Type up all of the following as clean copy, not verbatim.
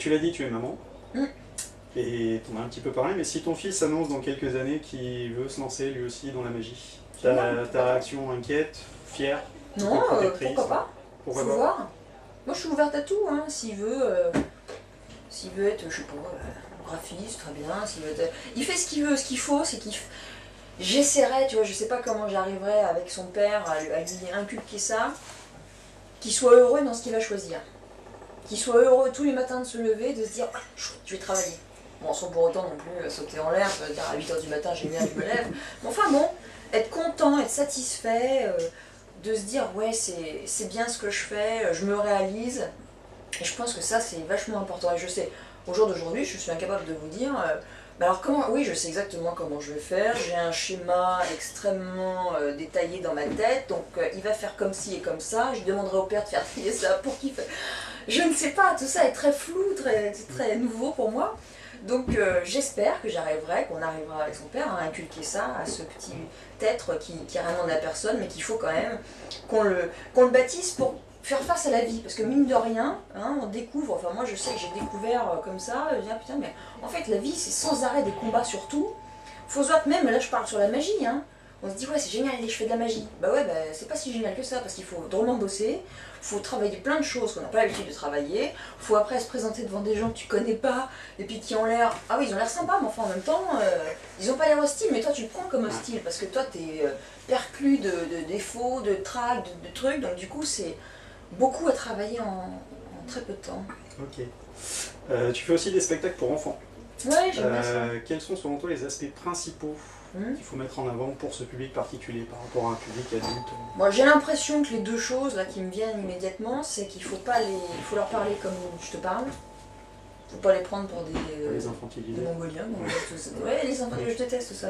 Tu l'as dit, tu es maman. Mm. Et t'en as un petit peu parlé, mais si ton fils annonce dans quelques années qu'il veut se lancer lui aussi dans la magie, ta réaction inquiète, fière, Non, protectrice, pourquoi pas. pourquoi Faut pas? voir. Moi je suis ouverte à tout, hein. S'il veut être, je sais pas, graphiste, très bien. S'il veut être... Il fait ce qu'il veut, ce qu'il faut, c'est qu'il... J'essaierai, tu vois, je sais pas comment j'arriverai avec son père à lui inculquer ça, qu'il soit heureux dans ce qu'il va choisir. Qu'il soit heureux tous les matins de se lever, de se dire ah, je vais travailler. Bon, sans pour autant non plus sauter en l'air, dire à 8h du matin génial, je me lève. Mais enfin bon, être content, être satisfait, de se dire ouais c'est bien ce que je fais, je me réalise. Et je pense que ça c'est vachement important. Et je sais, au jour d'aujourd'hui, je suis incapable de vous dire bah alors comment, oui je sais exactement comment je vais faire, j'ai un schéma extrêmement détaillé dans ma tête, donc il va faire comme ci et comme ça, je demanderai au père de faire ci et ça pour qu'il fasse... Je ne sais pas, tout ça est très flou, très nouveau pour moi. Donc j'espère que j'arriverai, qu'on arrivera avec son père à inculquer ça à ce petit être qui rien demande à personne, mais qu'il faut quand même qu'on le baptise pour faire face à la vie. Parce que mine de rien, hein, on découvre, enfin moi je sais que j'ai découvert comme ça, je dis, ah, putain, mais en fait la vie c'est sans arrêt des combats sur tout. Faut se voir que même, là je parle sur la magie, hein, on se dit ouais c'est génial, je fais de la magie. Bah ouais, bah, c'est pas si génial que ça, parce qu'il faut drôlement bosser, faut travailler plein de choses qu'on n'a pas l'habitude de travailler, faut après se présenter devant des gens que tu connais pas, et puis qui ont l'air, ah oui ils ont l'air sympas, mais enfin en même temps, ils ont pas l'air hostiles, mais toi tu le prends comme hostile, parce que toi t'es perclus de défauts, de tracs, de trucs, donc du coup c'est beaucoup à travailler en très peu de temps. Ok. Tu fais aussi des spectacles pour enfants. Ouais, j'aime bien ça. Quels sont selon toi les aspects principaux qu'il faut mettre en avant pour ce public particulier par rapport à un public adulte? Moi j'ai l'impression que les deux choses là qui me viennent immédiatement, c'est qu'il faut pas il faut leur parler comme je te parle. Faut pas les prendre pour Les infantiliser. des Mongoliens. Ouais, les enfants, je déteste ça.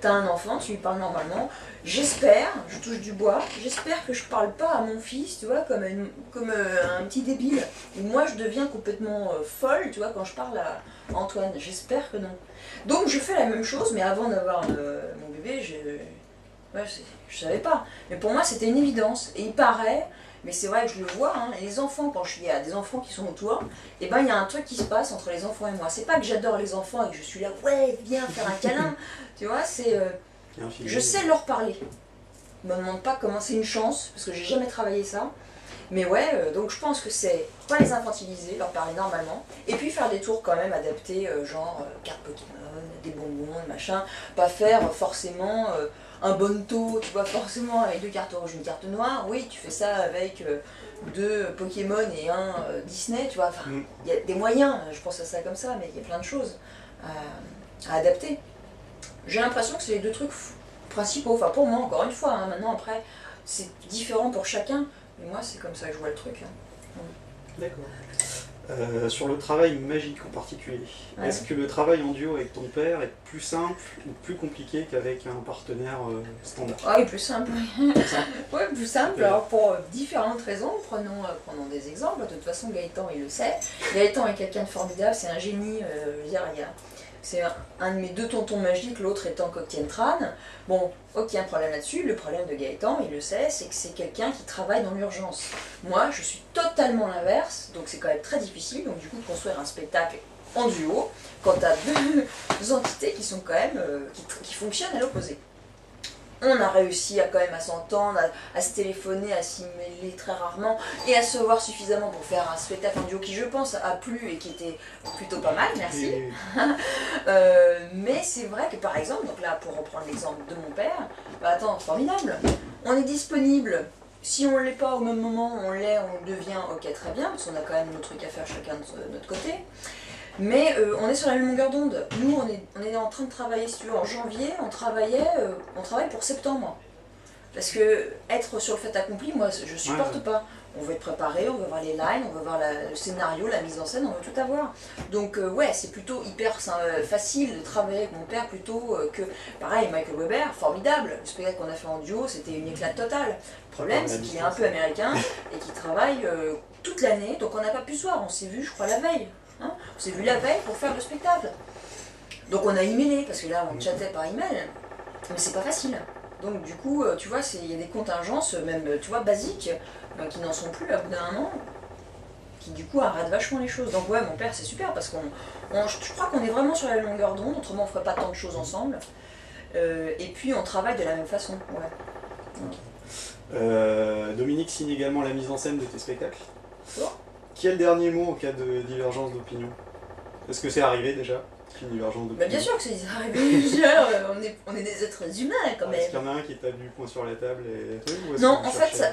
T'as un enfant, tu lui parles normalement. J'espère, je touche du bois, j'espère que je parle pas à mon fils, tu vois, comme un petit débile. Ou moi je deviens complètement folle, tu vois, quand je parle à Antoine. J'espère que non. Donc je fais la même chose, mais avant d'avoir mon bébé, ouais, je savais pas. Mais pour moi c'était une évidence. Et il paraît. Mais c'est vrai que je le vois, hein, les enfants, quand il y a des enfants qui sont autour, et ben il y a un truc qui se passe entre les enfants et moi. C'est pas que j'adore les enfants et que je suis là, ouais, viens faire un câlin, tu vois, c'est... je sais leur parler. Ils me demandent pas comment, c'est une chance, parce que j'ai jamais travaillé ça. Mais ouais, donc je pense que c'est pas les infantiliser, leur parler normalement, et puis faire des tours quand même adaptés, genre cartes Pokémon, des bonbons, machin, pas faire forcément un bonto, tu vois, forcément avec 2 cartes rouges, une carte noire, oui, tu fais ça avec 2 Pokémon et un Disney, tu vois, enfin, il y a des moyens, je pense à ça comme ça, mais il y a plein de choses à adapter. J'ai l'impression que c'est les deux trucs principaux, enfin pour moi encore une fois, hein, maintenant après, c'est différent pour chacun, mais moi c'est comme ça que je vois le truc. Hein. D'accord. Sur le travail magique en particulier, Ouais. est-ce que le travail en duo avec ton père est plus simple ou plus compliqué qu'avec un partenaire standard? Ah oui, plus simple. Ouais, plus simple. Alors pour différentes raisons, prenons des exemples. De toute façon, Gaëtan, il le sait. Gaëtan est quelqu'un de formidable, c'est un génie. Je veux dire, c'est un de mes 2 tontons magiques, l'autre étant Coctienne Tran. Bon, aucun problème là-dessus. Le problème de Gaëtan, il le sait, c'est que c'est quelqu'un qui travaille dans l'urgence. Moi, je suis totalement l'inverse, donc c'est quand même très difficile. Donc du coup, de construire un spectacle en duo, quand tu as 2 entités qui sont quand même qui fonctionnent à l'opposé. On a réussi quand même à s'entendre, à se téléphoner, à s'y mêler très rarement et à se voir suffisamment pour faire un spectacle en duo qui, je pense, a plu et qui était plutôt pas mal, merci. Mais c'est vrai que par exemple, donc là pour reprendre l'exemple de mon père, bah attends, formidable, on est disponible. Si on ne l'est pas au même moment, on l'est, on le devient, ok très bien, parce qu'on a quand même nos trucs à faire chacun de notre côté. Mais on est sur la même longueur d'onde. Nous, on est en train de travailler, si tu veux, en janvier, on travaille pour septembre. Parce que être sur le fait accompli, moi, je supporte pas. On veut être préparé, on veut voir les lines, on veut voir le scénario, la mise en scène, on veut tout avoir. Donc ouais, c'est plutôt hyper facile de travailler avec mon père plutôt que... Pareil, Michael Weber, formidable. Le spectacle qu'on a fait en duo, c'était une éclate totale. Le problème, c'est qu'il est un peu américain et qu'il travaille toute l'année, donc on n'a pas pu se voir. On s'est vu, je crois, la veille. Hein, on s'est vu la veille pour faire le spectacle. Donc on a emailé, parce que là on chattait par email, mais c'est pas facile. Donc du coup, tu vois, il y a des contingences, même, tu vois, basiques, qui n'en sont plus à bout d'un moment. qui du coup arrête vachement les choses. Donc ouais, mon père c'est super parce je crois qu'on est vraiment sur la même longueur d'onde, autrement on ferait pas tant de choses ensemble. Et puis on travaille de la même façon. Ouais. Dominique signe également la mise en scène de tes spectacles. Oh. Qui a le dernier mot en cas de divergence d'opinion? Est-ce que c'est arrivé déjà? Une divergence d'opinion? Bah bien sûr que c'est arrivé, on est des êtres humains quand même. Est-ce qu'il y en a un qui t'a mis le poing sur la table et... Non, en fait,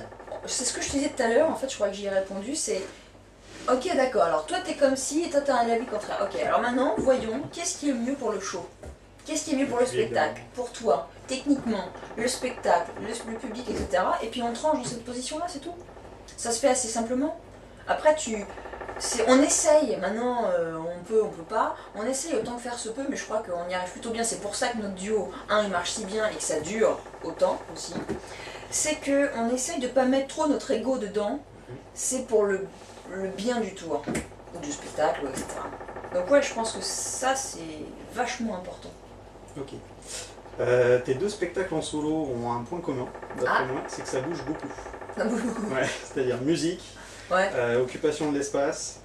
c'est ce que je te disais tout à l'heure, en fait je crois que j'y ai répondu, c'est ok d'accord, alors toi t'es comme ci et toi t'as un avis contraire. Ok, alors maintenant voyons, qu'est-ce qui est mieux pour le show? Qu'est-ce qui est mieux pour le spectacle? Pour toi, techniquement, le spectacle, le public, etc. Et puis on tranche dans cette position-là, c'est tout. Ça se fait assez simplement. Après on essaye, maintenant on peut pas, on essaye autant que faire se peut, mais je crois qu'on y arrive plutôt bien. C'est pour ça que notre duo, il marche si bien et que ça dure autant aussi. C'est qu'on essaye de pas mettre trop notre ego dedans, c'est pour le bien du tour, ou du spectacle, etc. Donc ouais, je pense que ça c'est vachement important. Ok. Tes 2 spectacles en solo ont un point commun, d'après moi, c'est que ça bouge beaucoup. Ça bouge beaucoup. Ouais, c'est-à-dire musique, occupation de l'espace,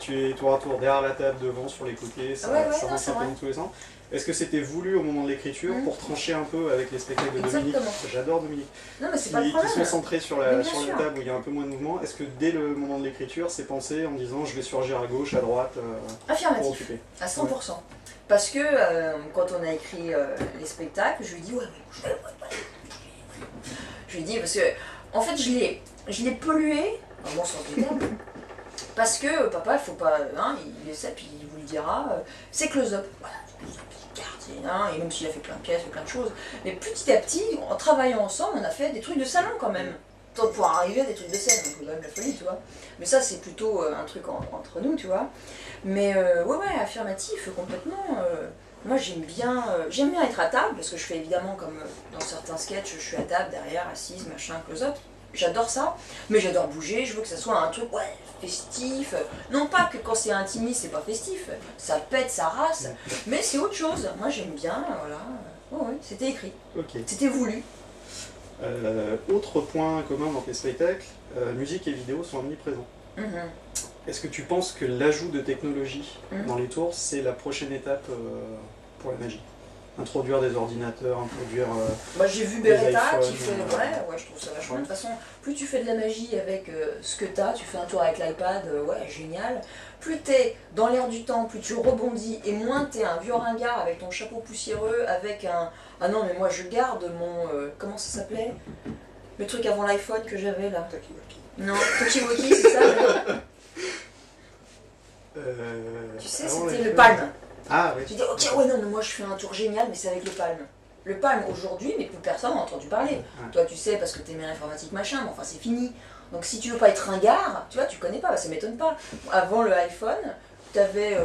tu es tour à tour derrière la table, devant, sur les côtés, ça rentre un peu dans tous les sens. Est-ce que c'était voulu au moment de l'écriture pour trancher un peu avec les spectacles de Dominique? J'adore Dominique. Non, mais c'est pas le problème. Qui sont centrés sur la table où il y a un peu moins de mouvement. Est-ce que dès le moment de l'écriture, c'est pensé en disant je vais surgir à gauche, à droite Affirmatif, pour occuper? À 100%. Parce que quand on a écrit les spectacles, je lui dis je lui dis parce que en fait je l'ai pollué, bon sur le table, parce que papa il faut pas, il essaie puis il vous le dira, c'est close-up. Voilà, et même s'il a fait plein de pièces, plein de choses, mais petit à petit, en travaillant ensemble, on a fait des trucs de salon quand même. Pour arriver à des trucs de scène, donc quand même la folie, tu vois. Mais ça, c'est plutôt un truc entre nous, tu vois. Mais ouais, affirmatif, complètement. Moi, j'aime bien être à table, parce que je fais évidemment, comme dans certains sketchs, je suis à table, derrière, assise, machin, close-up. J'adore ça, mais j'adore bouger, je veux que ça soit un truc, festif. Non pas que quand c'est intimiste, c'est pas festif, ça pète, ça rase, mais c'est autre chose. Moi, j'aime bien, voilà. Ouais, c'était écrit. Okay. C'était voulu. Autre point commun dans tes spectacles, musique et vidéo sont omniprésents. Est-ce que tu penses que l'ajout de technologie dans les tours, c'est la prochaine étape pour la magie? Introduire des ordinateurs, introduire j'ai vu Beretta qui fait... Ouais, je trouve ça vachement. De toute façon, plus tu fais de la magie avec ce que t'as, tu fais un tour avec l'iPad, génial. Plus t'es dans l'air du temps, plus tu rebondis, et moins t'es un vieux ringard avec ton chapeau poussiéreux, avec un... Ah non, mais moi je garde mon... comment ça s'appelait? Le truc avant l'iPhone que j'avais là. Tokiwoki. Non, Tokiwoki, c'est ça. Tu sais, c'était le Palm. Ah oui. Tu dis, ok, ouais, non, mais moi je fais un tour génial, mais c'est avec le Palm. Le Palm aujourd'hui, mais plus personne n'a entendu parler. Toi, tu sais, parce que t'aimais l'informatique, machin, mais enfin, c'est fini. Donc, si tu veux pas être ringard, tu vois, tu connais pas, ça m'étonne pas. Avant le iPhone, j'avais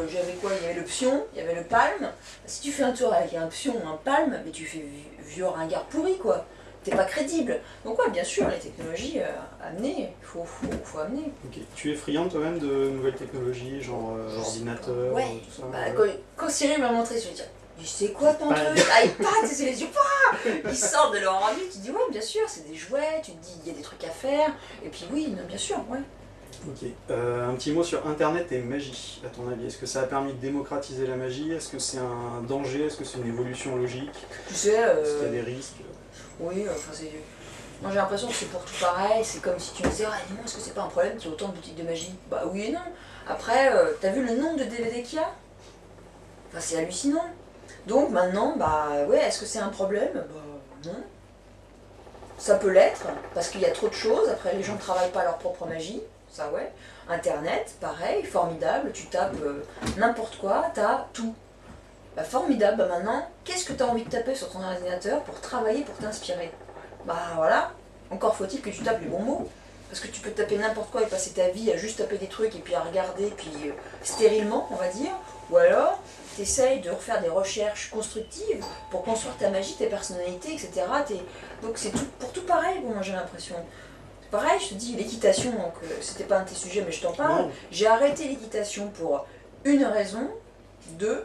quoi? Il y avait le Psion, il y avait le Palm. Si tu fais un tour avec un Psion ou un Palm, mais tu fais vieux ringard pourri, quoi. T'es pas crédible. Donc ouais, bien sûr, les technologies amenées, il faut amener. Ok. Tu es friande toi-même de nouvelles technologies, genre ordinateur, tout ça? Quand Cyril m'a montré, je lui ai dit, c'est quoi ton truc? iPad, c'est les yeux pas. Ils sortent de leur orbite, tu dis ouais, bien sûr, c'est des jouets, tu te dis, il y a des trucs à faire. Et puis oui, non, bien sûr, ouais. Ok. Un petit mot sur Internet et magie, à ton avis. Est-ce que ça a permis de démocratiser la magie? Est-ce que c'est un danger? Est-ce que c'est une évolution logique? Tu sais... Est-ce qu'il y a des risques? Oui, enfin c'est... Moi j'ai l'impression que c'est pour tout pareil, c'est comme si tu me disais « dis-moi, est-ce que c'est pas un problème qu'il y ait autant de boutiques de magie ?» Bah oui et non. Après, t'as vu le nombre de DVD qu'il y a? Enfin c'est hallucinant. Donc maintenant, est-ce que c'est un problème? Bah non. Ça peut l'être, parce qu'il y a trop de choses, après les gens ne travaillent pas leur propre magie, ça ouais. Internet, pareil, formidable, tu tapes n'importe quoi, t'as tout. Bah formidable, maintenant, qu'est-ce que tu as envie de taper sur ton ordinateur pour travailler, pour t'inspirer? Bah voilà, encore faut-il que tu tapes les bons mots. Parce que tu peux taper n'importe quoi et passer ta vie à juste taper des trucs et puis à regarder, puis stérilement, on va dire. Ou alors, tu essayes de refaire des recherches constructives pour construire ta magie, tes personnalités, etc. Donc c'est tout, pour tout pareil, bon, moi j'ai l'impression. Pareil, je te dis, l'équitation, donc c'était pas un de tes sujets, mais je t'en parle. J'ai arrêté l'équitation pour une raison, deux.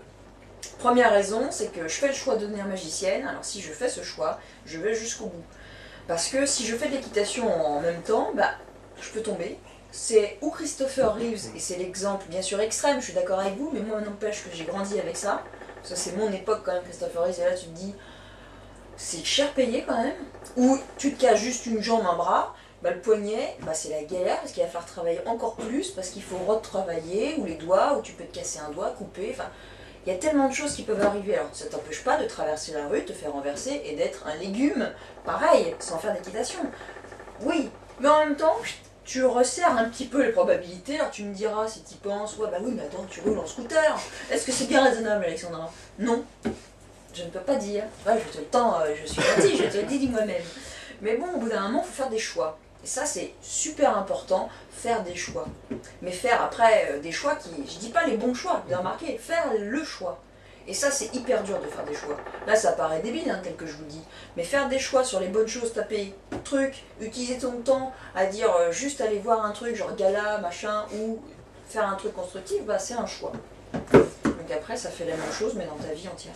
Première raison, c'est que je fais le choix de devenir magicienne, alors si je fais ce choix, je vais jusqu'au bout. Parce que si je fais de l'équitation en même temps, je peux tomber, c'est ou Christopher Reeves, et c'est l'exemple bien sûr extrême, je suis d'accord avec vous, mais moi n'empêche que j'ai grandi avec ça. Ça c'est mon époque quand même, Christopher Reeves, et là tu te dis, c'est cher payé quand même. Ou tu te casses juste une jambe, un bras, bah, le poignet, bah, c'est la galère parce qu'il va falloir travailler encore plus, parce qu'il faut retravailler, ou les doigts, ou tu peux te casser un doigt, couper, enfin... Il y a tellement de choses qui peuvent arriver, alors ça t'empêche pas de traverser la rue, de te faire renverser et d'être un légume, pareil, sans faire d'équitation. Oui, mais en même temps, tu resserres un petit peu les probabilités, alors tu me diras si tu penses, ouais bah oui mais attends, tu roules en scooter, est-ce que c'est bien raisonnable Alexandra? Non, je ne peux pas dire, ouais, je te le temps, je suis gentille, je te le dis moi-même. Mais bon, au bout d'un moment, il faut faire des choix. Et ça, c'est super important, faire des choix. Mais faire après des choix qui, je dis pas les bons choix, vous avez remarqué, faire le choix. Et ça, c'est hyper dur de faire des choix. Là, ça paraît débile, hein, tel que je vous dis. Mais faire des choix sur les bonnes choses, taper truc, utiliser ton temps à dire juste aller voir un truc, genre gala, machin, ou faire un truc constructif, bah c'est un choix. Donc après, ça fait la même chose, mais dans ta vie entière.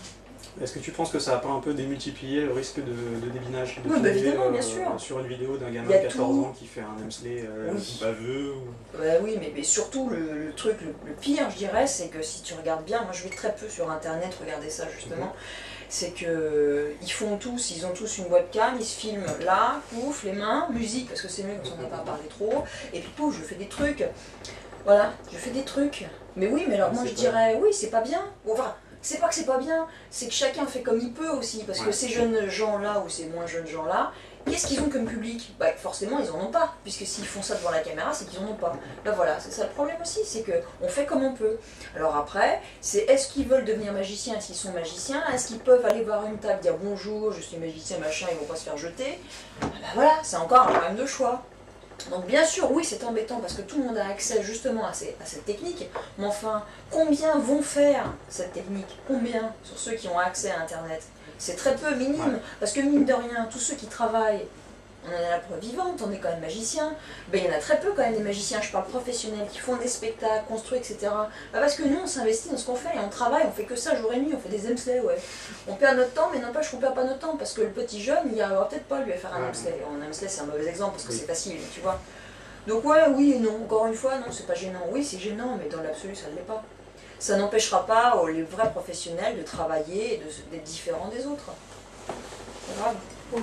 Est-ce que tu penses que ça n'a pas un peu démultiplié le risque de débinage oui, bah évidemment, bien sûr. Sur une vidéo d'un gamin de 14 ans qui fait un Hemsley baveux oui, mais surtout, le truc le pire, je dirais, c'est que si tu regardes bien, moi je vais très peu sur internet regarder ça justement, c'est que ils font tous, ils ont tous une webcam, ils se filment là, pouf, les mains, musique, parce que c'est mieux qu'on n'en a pas parlé trop, et puis pouf, je fais des trucs, voilà, je fais des trucs. Mais oui, mais alors moi je dirais, oui, c'est pas bien, enfin... C'est pas que c'est pas bien, c'est que chacun fait comme il peut aussi, parce que ces jeunes gens-là ou ces moins jeunes gens-là, qu'est-ce qu'ils ont comme public? Bah forcément ils en ont pas, puisque s'ils font ça devant la caméra, c'est qu'ils en ont pas. Bah voilà, c'est ça le problème aussi, c'est qu'on fait comme on peut. Alors après, c'est est-ce qu'ils veulent devenir magiciens, est-ce qu'ils sont magiciens, est-ce qu'ils peuvent aller voir une table, dire bonjour, je suis magicien, machin, ils vont pas se faire jeter. Bah voilà, c'est encore un problème de choix. Donc bien sûr, oui, c'est embêtant parce que tout le monde a accès justement à cette technique, mais enfin, combien vont faire cette technique? Combien sur ceux qui ont accès à Internet? C'est très peu, minime, parce que mine de rien, tous ceux qui travaillent, on en a la preuve vivante, on est quand même magicien, ben, il y en a très peu quand même des magiciens, je parle professionnels, qui font des spectacles, construits, etc. Ben, parce que nous, on s'investit dans ce qu'on fait, et on travaille, on fait que ça jour et nuit, on fait des Hemsley, ouais. On perd notre temps, mais n'empêche qu'on perd pas notre temps, parce que le petit jeune, il n'y arrivera peut-être pas lui à faire un Hemsley. Un Hemsley, c'est un mauvais exemple, parce que c'est facile, tu vois. Donc ouais, oui et non, encore une fois, non, c'est pas gênant. Oui, c'est gênant, mais dans l'absolu, ça ne l'est pas. Ça n'empêchera pas les vrais professionnels de travailler et d'être différents des autres. C'est grave. Ok.